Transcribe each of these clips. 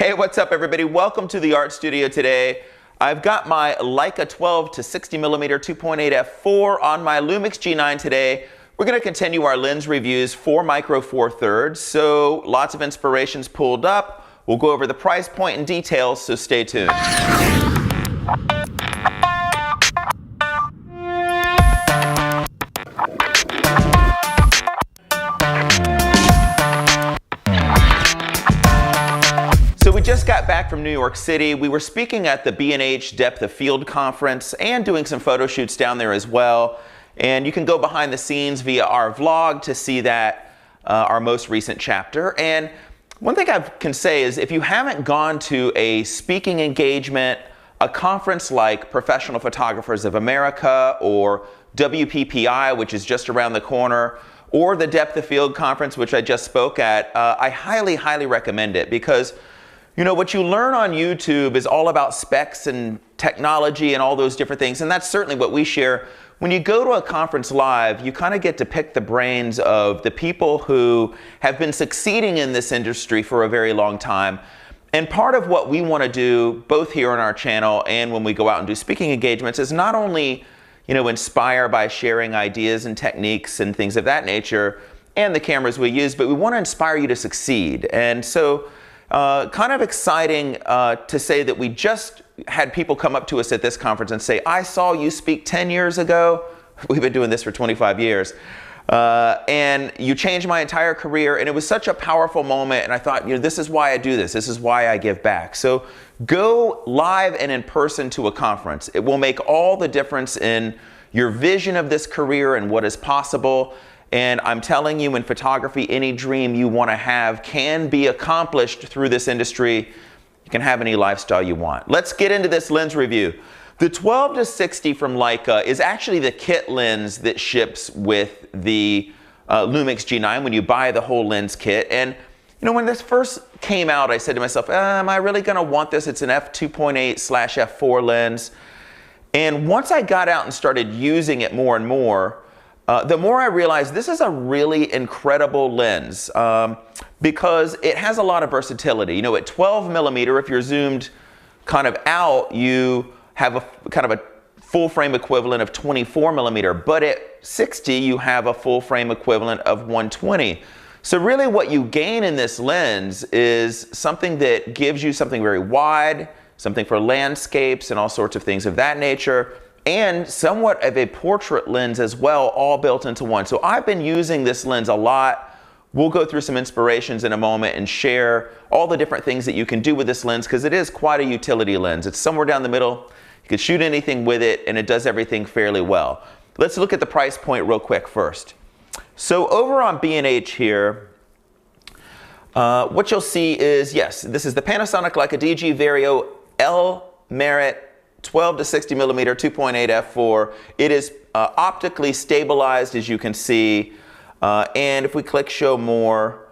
Hey, what's up everybody? Welcome to the art studio today. I've got my Leica 12-60mm 2.8 f4 on my Lumix G9 today. We're going to continue our lens reviews for Micro Four Thirds, so lots of inspirations pulled up. We'll go over the price point and details, so stay tuned. So we just got back from New York City. We were speaking at the B&H Depth of Field conference and doing some photo shoots down there as well. And you can go behind the scenes via our vlog to see that, our most recent chapter. And one thing I can say is if you haven't gone to a speaking engagement, a conference like Professional Photographers of America or WPPI, which is just around the corner, or the Depth of Field conference, which I just spoke at, I highly, highly recommend it because you know, what you learn on YouTube is all about specs and technology and all those different things, and that's certainly what we share. When you go to a conference live, you kind of get to pick the brains of the people who have been succeeding in this industry for a very long time. And part of what we want to do, both here on our channel and when we go out and do speaking engagements, is not only, you know, inspire by sharing ideas and techniques and things of that nature, and the cameras we use, but we want to inspire you to succeed. And so, kind of exciting to say that we just had people come up to us at this conference and say, I saw you speak 10 years ago. We've been doing this for 25 years. And you changed my entire career. And it was such a powerful moment. And I thought, you know, this is why I do this. This is why I give back. So go live and in person to a conference. It will make all the difference in your vision of this career and what is possible. And I'm telling you, in photography, any dream you want to have can be accomplished through this industry. You can have any lifestyle you want. Let's get into this lens review. The 12-60 from Leica is actually the kit lens that ships with the Lumix G9 when you buy the whole lens kit. And you know, when this first came out, I said to myself, am I really going to want this? It's an f2.8/f4 lens. And once I got out and started using it more and more, the more I realized this is a really incredible lens because it has a lot of versatility. You know, at 12mm, if you're zoomed kind of out, you have a kind of a full frame equivalent of 24mm, but at 60, you have a full frame equivalent of 120. So really what you gain in this lens is something that gives you something very wide, something for landscapes and all sorts of things of that nature, and somewhat of a portrait lens as well, all built into one. So I've been using this lens a lot. We'll go through some inspirations in a moment and share all the different things that you can do with this lens because it is quite a utility lens. It's somewhere down the middle. You can shoot anything with it and it does everything fairly well. Let's look at the price point real quick first. So over on B&H here, what you'll see is, yes, this is the Panasonic Leica DG Vario L Merit 12-60mm 2.8 f4. It is optically stabilized, as you can see, and if we click show more,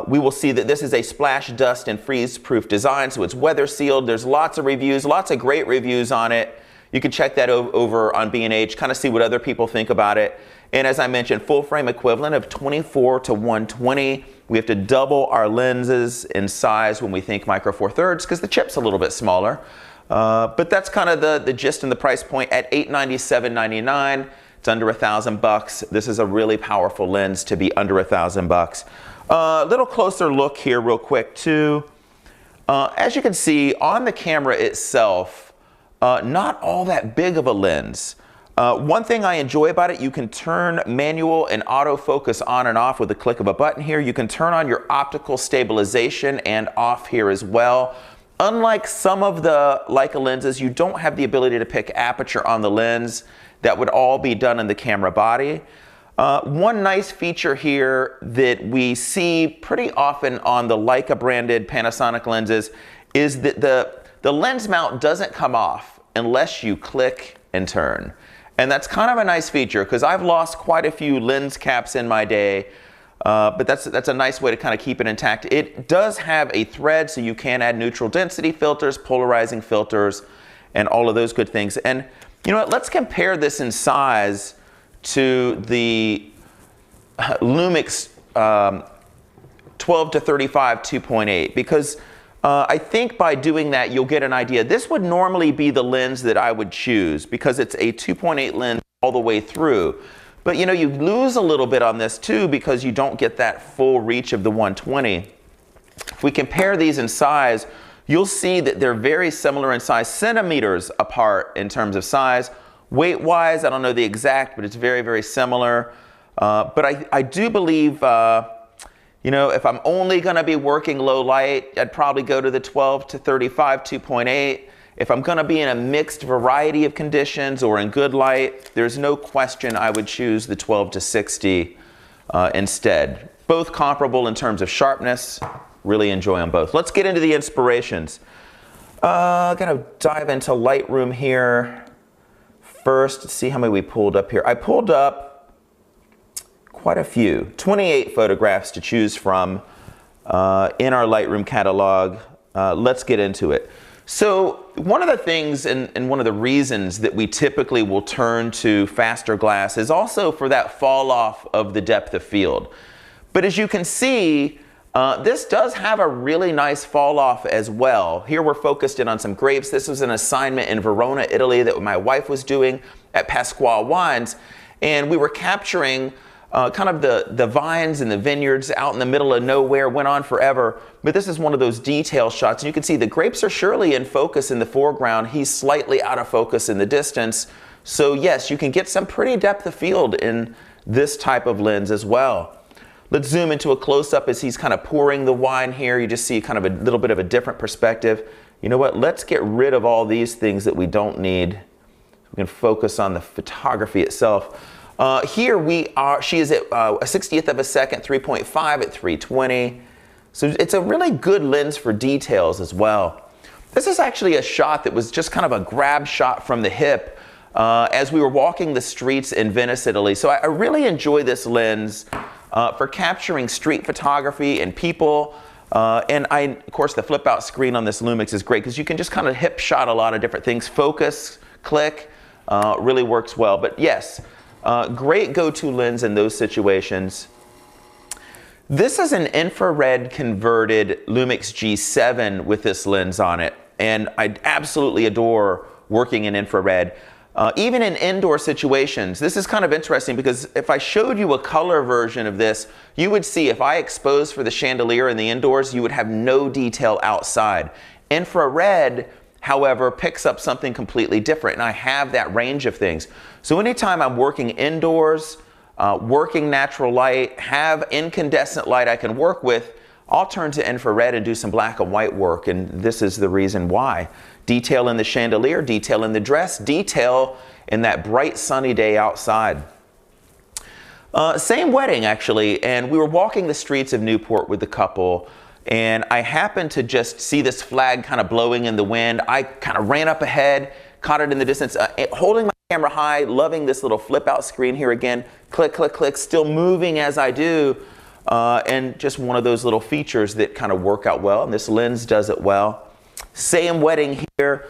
we will see that this is a splash dust and freeze proof design, so it's weather sealed. There's lots of reviews, lots of great reviews on it. You can check that over on B&H, kind of see what other people think about it. And as I mentioned, full frame equivalent of 24-120. We have to double our lenses in size when we think Micro Four Thirds because the chip's a little bit smaller. But that's kind of the gist and the price point at $897.99. It's under $1,000. This is a really powerful lens to be under $1,000. A little closer look here real quick too. As you can see on the camera itself, not all that big of a lens. One thing I enjoy about it, you can turn manual and autofocus on and off with the click of a button here. You can turn on your optical stabilization and off here as well. Unlike some of the Leica lenses, you don't have the ability to pick aperture on the lens. That would all be done in the camera body. One nice feature here that we see pretty often on the Leica branded Panasonic lenses is that the lens mount doesn't come off unless you click and turn. And that's kind of a nice feature because I've lost quite a few lens caps in my day. But that's a nice way to kind of keep it intact. It does have a thread, so you can add neutral density filters, polarizing filters, and all of those good things. And you know what? Let's compare this in size to the Lumix 12-35 2.8 because I think by doing that, you'll get an idea. This would normally be the lens that I would choose because it's a 2.8 lens all the way through. But you know, you lose a little bit on this too because you don't get that full reach of the 120. If we compare these in size, you'll see that they're very similar in size, centimeters apart in terms of size. Weight-wise, I don't know the exact, but it's very, very similar. But I do believe, you know, if I'm only going to be working low light, I'd probably go to the 12-35 2.8. If I'm going to be in a mixed variety of conditions or in good light, there's no question I would choose the 12-60 instead. Both comparable in terms of sharpness. Really enjoy them both. Let's get into the inspirations. Gonna dive into Lightroom here first. See how many we pulled up here. I pulled up quite a few, 28 photographs to choose from in our Lightroom catalog. Let's get into it. So one of the things and one of the reasons that we typically will turn to faster glass is also for that fall off of the depth of field. But as you can see, this does have a really nice fall off as well. Here we're focused in on some grapes. This was an assignment in Verona, Italy that my wife was doing at Pasquale Wines. And we were capturing kind of the vines and the vineyards out in the middle of nowhere, went on forever. But this is one of those detail shots. And you can see the grapes are surely in focus in the foreground. He's slightly out of focus in the distance. So yes, you can get some pretty depth of field in this type of lens as well. Let's zoom into a close-up as he's kind of pouring the wine here. You just see kind of a little bit of a different perspective. You know what? Let's get rid of all these things that we don't need. We can focus on the photography itself. Here she is at a 60th of a second, 3.5 at 320. So it's a really good lens for details as well. This is actually a shot that was just kind of a grab shot from the hip as we were walking the streets in Venice, Italy. So I really enjoy this lens for capturing street photography and people. And of course, the flip out screen on this Lumix is great because you can just kind of hip shot a lot of different things. Focus, click, really works well. But yes, great go-to lens in those situations. This is an infrared converted Lumix G7 with this lens on it. And I absolutely adore working in infrared. Even in indoor situations, this is kind of interesting because if I showed you a color version of this, you would see if I expose for the chandelier in the indoors, you would have no detail outside. Infrared, however, picks up something completely different, and I have that range of things. So anytime I'm working indoors, working natural light, have incandescent light I can work with, I'll turn to infrared and do some black and white work, and this is the reason why. Detail in the chandelier, detail in the dress, detail in that bright sunny day outside. Same wedding actually, and we were walking the streets of Newport with the couple, and I happened to just see this flag kind of blowing in the wind. I kind of ran up ahead, caught it in the distance, holding my camera high, loving this little flip out screen here again, click, click, click, still moving as I do, and just one of those little features that kind of work out well, and this lens does it well. Same wedding here,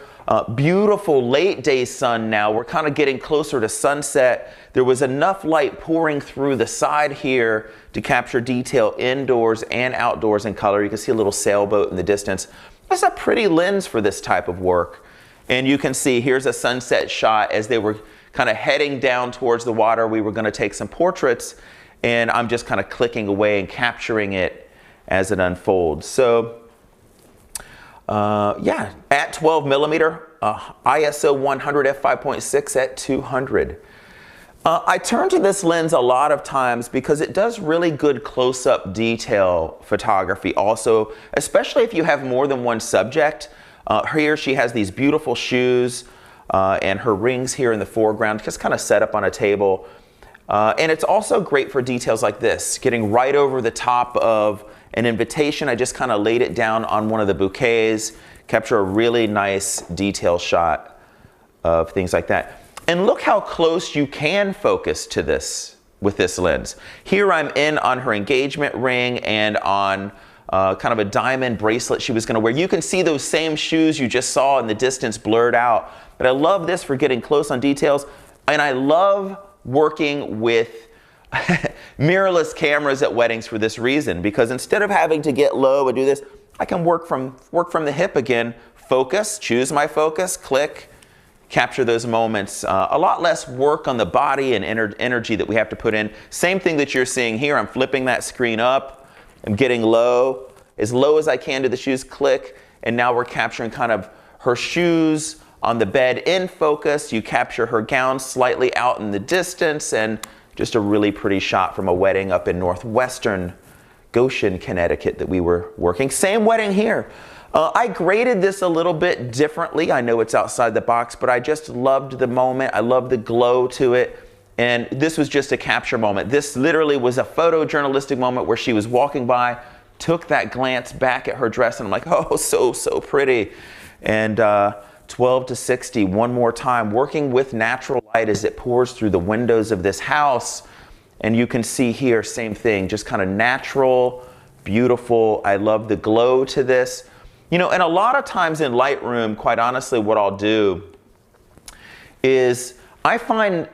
beautiful late day sun now. We're kind of getting closer to sunset. There was enough light pouring through the side here to capture detail indoors and outdoors in color. You can see a little sailboat in the distance. That's a pretty lens for this type of work. And you can see here's a sunset shot as they were kind of heading down towards the water. We were going to take some portraits, and I'm just kind of clicking away and capturing it as it unfolds. So yeah, at 12mm, ISO 100 f5.6 at 200. I turn to this lens a lot of times because it does really good close-up detail photography also, especially if you have more than one subject. Here she has these beautiful shoes and her rings here in the foreground, just kind of set up on a table. And it's also great for details like this, getting right over the top of an invitation. I just kind of laid it down on one of the bouquets, capture a really nice detail shot of things like that. And look how close you can focus to this with this lens. Here I'm in on her engagement ring and on kind of a diamond bracelet she was going to wear. You can see those same shoes you just saw in the distance blurred out. But I love this for getting close on details. And I love working with mirrorless cameras at weddings for this reason, because instead of having to get low and do this, I can work from the hip again. Focus, choose my focus, click, capture those moments. A lot less work on the body and energy that we have to put in. Same thing that you're seeing here. I'm flipping that screen up. I'm getting low as I can to the shoes, click, and now we're capturing kind of her shoes on the bed in focus. You capture her gown slightly out in the distance, and just a really pretty shot from a wedding up in northwestern Goshen, Connecticut that we were working. Same wedding here. I graded this a little bit differently. I know it's outside the box, but I just loved the moment. I loved the glow to it. And this was just a capture moment. This literally was a photojournalistic moment where she was walking by, took that glance back at her dress, and I'm like, oh, so pretty. And 12 to 60, one more time, working with natural light as it pours through the windows of this house. And you can see here, same thing, just kind of natural, beautiful. I love the glow to this. You know, and a lot of times in Lightroom, quite honestly, what I'll do is I find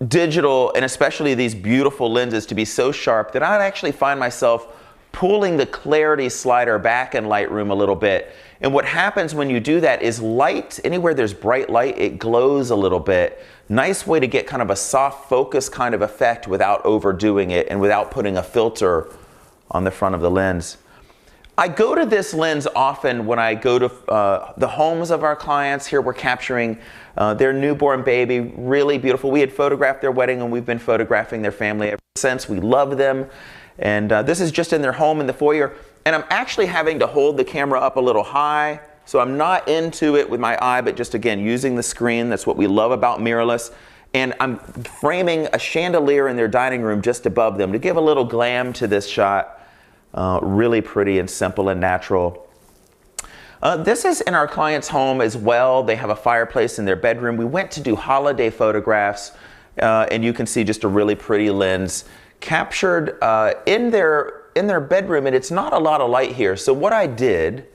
digital, and especially these beautiful lenses, to be so sharp that I actually find myself pulling the clarity slider back in Lightroom a little bit. And what happens when you do that is light, anywhere there's bright light, it glows a little bit. Nice way to get kind of a soft focus kind of effect without overdoing it and without putting a filter on the front of the lens. I go to this lens often when I go to the homes of our clients. Here we're capturing their newborn baby, really beautiful. We had photographed their wedding and we've been photographing their family ever since. We love them. And this is just in their home in the foyer. And I'm actually having to hold the camera up a little high. So I'm not into it with my eye, but just again, using the screen. That's what we love about mirrorless. And I'm framing a chandelier in their dining room just above them to give a little glam to this shot. Really pretty and simple and natural. This is in our client's home as well. They have a fireplace in their bedroom. We went to do holiday photographs, and you can see just a really pretty lens captured in their bedroom, and it's not a lot of light here. So what I did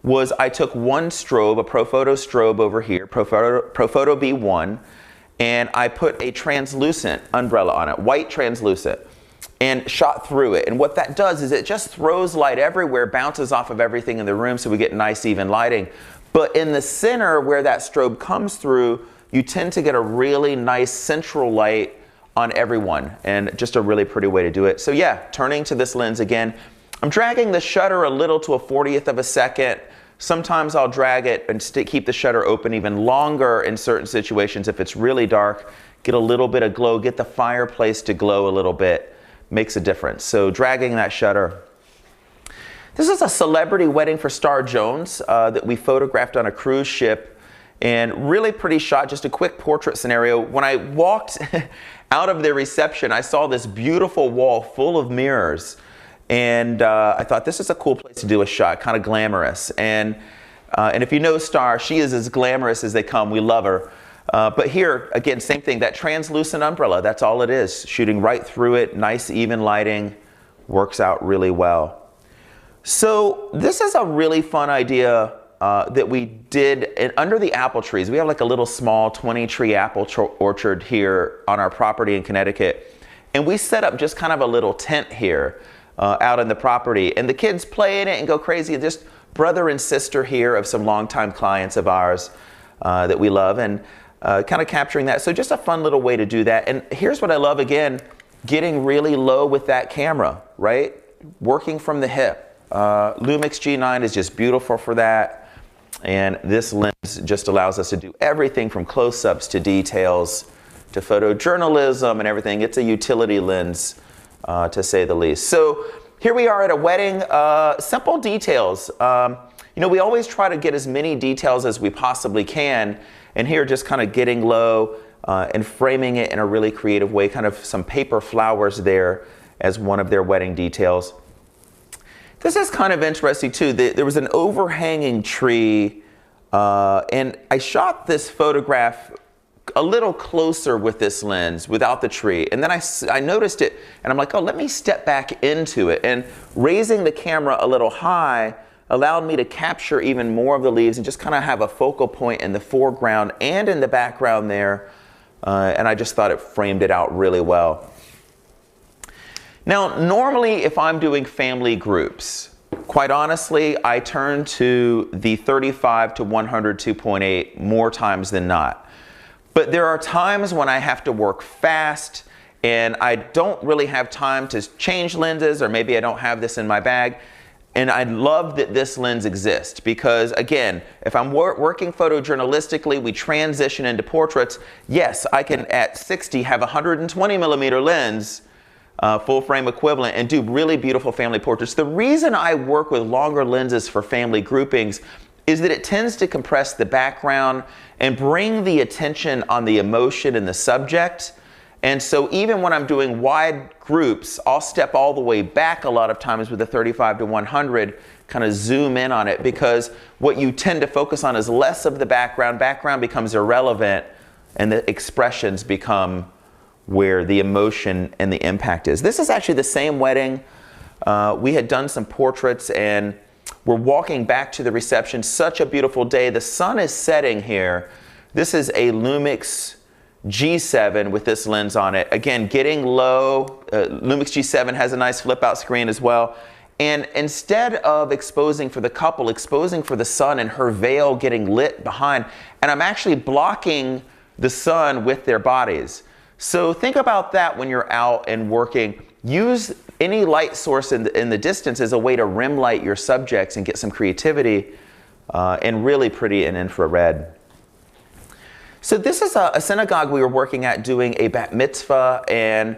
was I took one strobe, a Profoto strobe over here, Profoto B1, and I put a translucent umbrella on it, white translucent, and shot through it. And what that does is it just throws light everywhere, bounces off of everything in the room, so we get nice even lighting. But in the center where that strobe comes through, you tend to get a really nice central light on everyone, and just a really pretty way to do it. So yeah, turning to this lens again, I'm dragging the shutter a little to a 40th of a second. Sometimes I'll drag it and keep the shutter open even longer in certain situations if it's really dark. Get a little bit of glow, get the fireplace to glow a little bit. Makes a difference. So dragging that shutter. This is a celebrity wedding for Star Jones that we photographed on a cruise ship, and really pretty shot, just a quick portrait scenario. When I walked out of their reception, I saw this beautiful wall full of mirrors, and I thought this is a cool place to do a shot, kind of glamorous. And if you know Star, she is as glamorous as they come. We love her. But here, again, same thing, that translucent umbrella, that's all it is. Shooting right through it, nice even lighting, works out really well. So this is a really fun idea that we did under the apple trees. We have like a little small 20-tree apple orchard here on our property in Connecticut. And we set up just kind of a little tent here out on the property. And the kids play in it and go crazy. Just brother and sister here of some longtime clients of ours that we love. And kind of capturing that. So just a fun little way to do that. And here's what I love, again, getting really low with that camera, right? Working from the hip. Lumix G9 is just beautiful for that. And this lens just allows us to do everything from close-ups to details to photojournalism and everything. It's a utility lens, to say the least. So here we are at a wedding. Simple details. You know, we always try to get as many details as we possibly can. And here, just kind of getting low and framing it in a really creative way, kind of some paper flowers there as one of their wedding details. This is kind of interesting too. There was an overhanging tree, and I shot this photograph a little closer with this lens without the tree. And then I noticed it, and I'm like, oh, let me step back into it. And raising the camera a little high allowed me to capture even more of the leaves and just kind of have a focal point in the foreground and in the background there. And I just thought it framed it out really well. Now, normally if I'm doing family groups, quite honestly, I turn to the 35 to 100 2.8 more times than not. But there are times when I have to work fast and I don't really have time to change lenses, or maybe I don't have this in my bag. And I love that this lens exists because, again, if I'm working photojournalistically, we transition into portraits. Yes, I can at 60 have a 120mm lens, full frame equivalent, and do really beautiful family portraits. The reason I work with longer lenses for family groupings is that it tends to compress the background and bring the attention on the emotion and the subject. And so even when I'm doing wide groups, I'll step all the way back a lot of times with the 35 to 100, kind of zoom in on it, because what you tend to focus on is less of the background. Background becomes irrelevant and the expressions become where the emotion and the impact is. This is actually the same wedding. We had done some portraits and we're walking back to the reception. Such a beautiful day. The sun is setting here. This is a Lumix G7 with this lens on it. Again, getting low. Lumix G7 has a nice flip out screen as well. And instead of exposing for the couple, exposing for the sun and her veil getting lit behind, and I'm actually blocking the sun with their bodies. So think about that when you're out and working. Use any light source in the distance as a way to rim light your subjects and get some creativity, and really pretty in infrared. So this is a synagogue we were working at doing a bat mitzvah and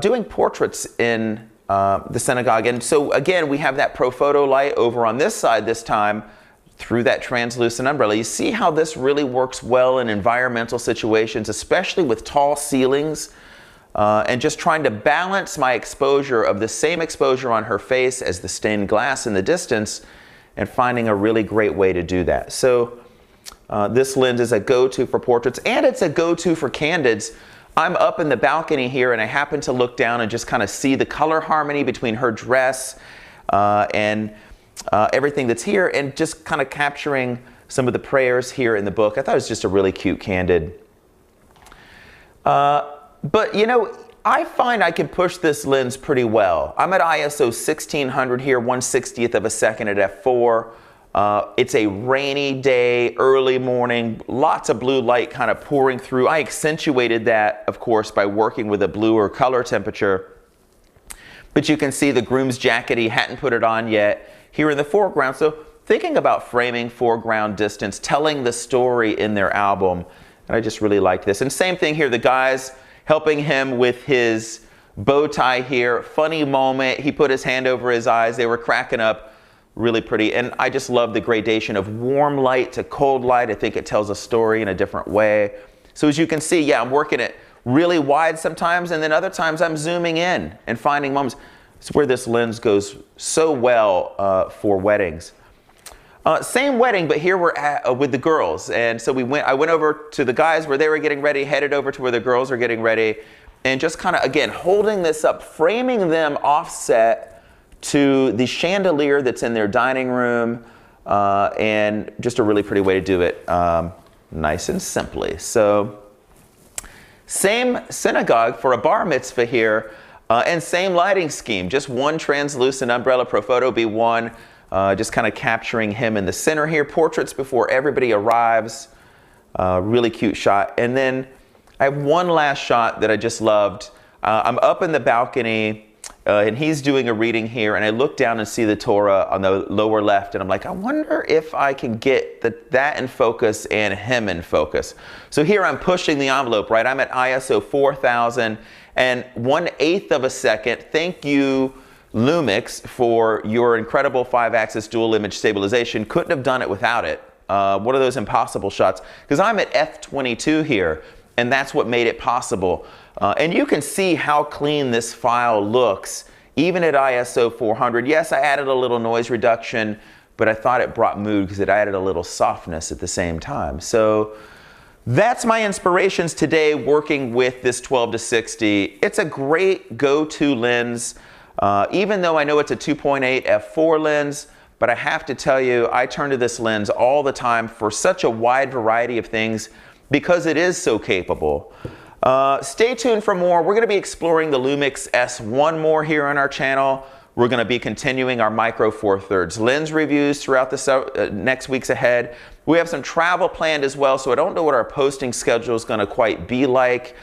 doing portraits in the synagogue. And so again, we have that Profoto light over on this side this time through that translucent umbrella. You see how this really works well in environmental situations, especially with tall ceilings, and just trying to balance my exposure of the same exposure on her face as the stained glass in the distance, and finding a really great way to do that. So this lens is a go-to for portraits, and it's a go-to for candids. I'm up in the balcony here and I happen to look down and just kind of see the color harmony between her dress and everything that's here, and just kind of capturing some of the prayers here in the book. I thought it was just a really cute candid. But you know, I find I can push this lens pretty well. I'm at ISO 1600 here, 1/60th of a second at f4. It's a rainy day, early morning, lots of blue light kind of pouring through. I accentuated that, of course, by working with a bluer color temperature. But you can see the groom's jacket, he hadn't put it on yet, here in the foreground. So thinking about framing foreground distance, telling the story in their album, and I just really liked this. And same thing here, the guys helping him with his bow tie here. Funny moment, he put his hand over his eyes, they were cracking up. Really pretty, and I just love the gradation of warm light to cold light. I think it tells a story in a different way. So as you can see, yeah, I'm working it really wide sometimes, and then other times I'm zooming in and finding moments. It's where this lens goes so well for weddings. Same wedding, but here we're at with the girls, and so I went over to the guys where they were getting ready, headed over to where the girls are getting ready, and just kind of, again, holding this up, framing them offset to the chandelier that's in their dining room, and just a really pretty way to do it, nice and simply. So same synagogue for a bar mitzvah here, and same lighting scheme, just one translucent umbrella, Profoto B1, just kind of capturing him in the center here, portraits before everybody arrives, really cute shot. And then I have one last shot that I just loved. I'm up in the balcony, and he's doing a reading here, and I look down and see the Torah on the lower left, and I'm like, I wonder if I can get that in focus and him in focus. So here I'm pushing the envelope, right? I'm at ISO 4000 and 1/8 of a second. Thank you, Lumix, for your incredible 5-axis dual image stabilization. Couldn't have done it without it. One of those impossible shots, because I'm at f22 here, and that's what made it possible. And you can see how clean this file looks, even at ISO 400. Yes, I added a little noise reduction, but I thought it brought mood because it added a little softness at the same time. So that's my inspirations today working with this 12-60. It's a great go-to lens, even though I know it's a 2.8 f4 lens, but I have to tell you, I turn to this lens all the time for such a wide variety of things because it is so capable. Stay tuned for more. We're going to be exploring the Lumix S1 more here on our channel. We're going to be continuing our micro four thirds lens reviews throughout the next weeks ahead. We have some travel planned as well, so I don't know what our posting schedule is going to quite be like,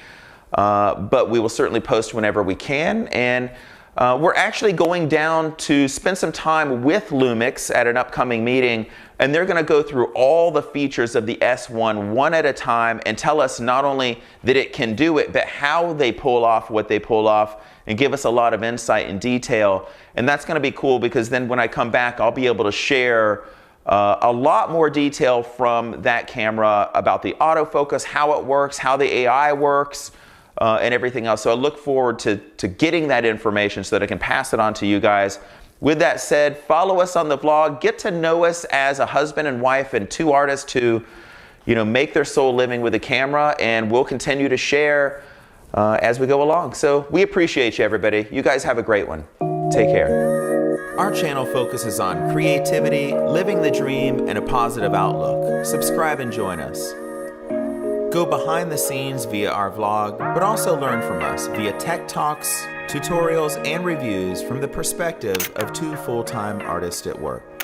but we will certainly post whenever we can. And we're actually going down to spend some time with Lumix at an upcoming meeting, and they're going to go through all the features of the S1 one at a time and tell us not only that it can do it, but how they pull off what they pull off, and give us a lot of insight and detail. And that's going to be cool, because then when I come back, I'll be able to share a lot more detail from that camera about the autofocus, how it works, how the AI works, and everything else. So I look forward to getting that information so that I can pass it on to you guys. With that said, follow us on the vlog, get to know us as a husband and wife and two artists who, you know, make their soul living with a camera, and we'll continue to share as we go along. So we appreciate you, everybody. You guys have a great one. Take care. Our channel focuses on creativity, living the dream, and a positive outlook. Subscribe and join us. Go behind the scenes via our vlog, but also learn from us via tech talks, tutorials, and reviews from the perspective of two full-time artists at work.